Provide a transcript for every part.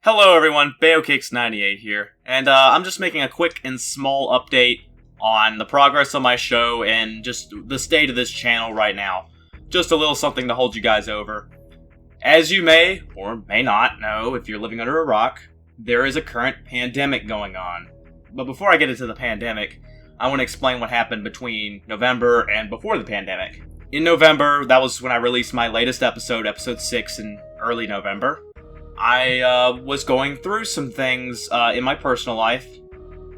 Hello everyone, BayoCakes98 here, and I'm just making a quick and small update on the progress of my show and just the state of this channel right now. Just a little something to hold you guys over. As you may, or may not know if you're living under a rock, there is a current pandemic going on. But before I get into the pandemic, I want to explain what happened between November and before the pandemic. In November, that was when I released my latest episode, episode 6, in early November. I was going through some things in my personal life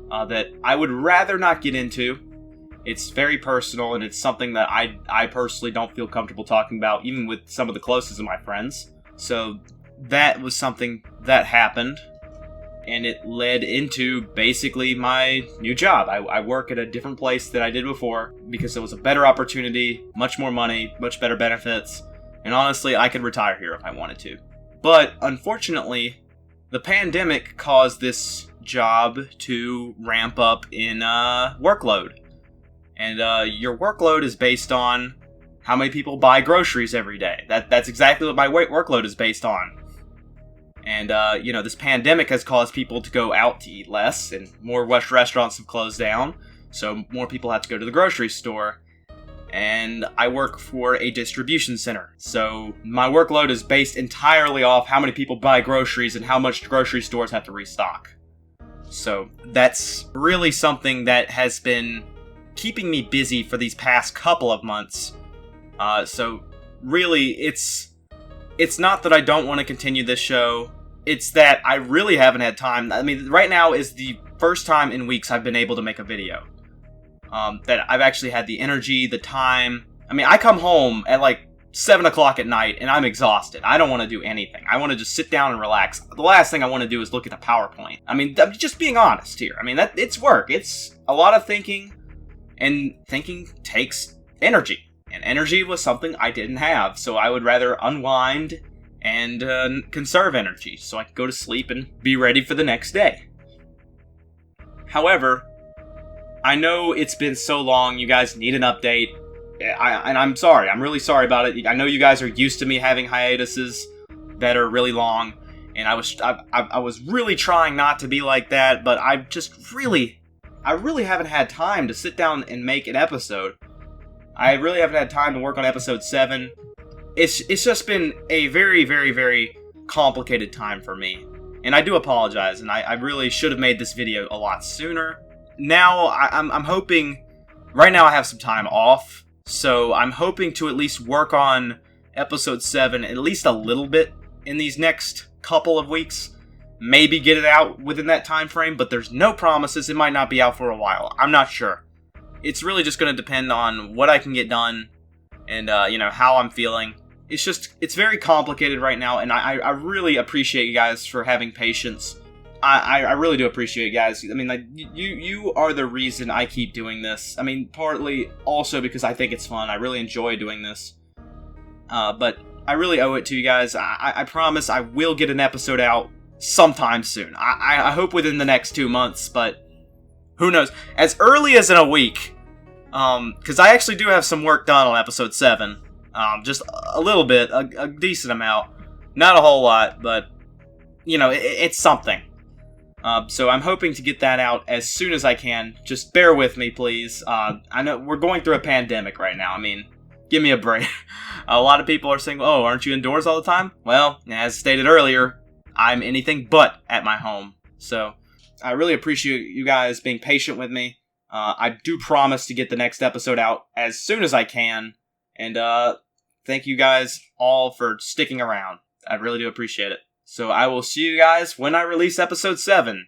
that I would rather not get into. It's very personal, and it's something that I personally don't feel comfortable talking about, even with some of the closest of my friends. So that was something that happened, and it led into basically my new job. I work at a different place than I did before because it was a better opportunity, much more money, much better benefits, and honestly, I could retire here if I wanted to. But, unfortunately, the pandemic caused this job to ramp up in workload. And your workload is based on how many people buy groceries every day. That's exactly what my workload is based on. And, this pandemic has caused people to go out to eat less, and more restaurants have closed down, so more people have to go to the grocery store. And I work for a distribution center, so my workload is based entirely off how many people buy groceries and how much grocery stores have to restock. So that's really something that has been keeping me busy for these past couple of months. So really, it's not that I don't want to continue this show, it's that I really haven't had time. I mean, right now is the first time in weeks I've been able to make a video. That I've actually had the energy, the time. I mean, I come home at like 7 o'clock at night and I'm exhausted. I don't want to do anything. I want to just sit down and relax. The last thing I want to do is look at the PowerPoint. I mean, I'm just being honest here. I mean, it's work. It's a lot of thinking, and thinking takes energy. And energy was something I didn't have, so I would rather unwind and conserve energy so I could go to sleep and be ready for the next day. However, I know it's been so long, you guys need an update, and I'm sorry, I'm really sorry about it. I know you guys are used to me having hiatuses that are really long, and I was really trying not to be like that, but I really haven't had time to sit down and make an episode. I really haven't had time to work on episode 7. It's just been a very, very, very complicated time for me, and I do apologize, and I really should have made this video a lot sooner. Now, I'm hoping, right now I have some time off, so I'm hoping to at least work on episode 7 at least a little bit in these next couple of weeks. Maybe get it out within that time frame, but there's no promises. It might not be out for a while. I'm not sure. It's really just going to depend on what I can get done and, how I'm feeling. It's very complicated right now, and I really appreciate you guys for having patience. I really do appreciate it, guys. I mean, like, you are the reason I keep doing this. I mean, partly also because I think it's fun. I really enjoy doing this. But I really owe it to you guys. I promise I will get an episode out sometime soon. I hope within the next 2 months, but who knows? As early as in a week. Because I actually do have some work done on episode 7. Just a little bit, a decent amount. Not a whole lot, but, it's something. So I'm hoping to get that out as soon as I can. Just bear with me, please. I know we're going through a pandemic right now. I mean, give me a break. A lot of people are saying, oh, aren't you indoors all the time? Well, as stated earlier, I'm anything but at my home. So I really appreciate you guys being patient with me. I do promise to get the next episode out as soon as I can. And thank you guys all for sticking around. I really do appreciate it. So I will see you guys when I release episode 7.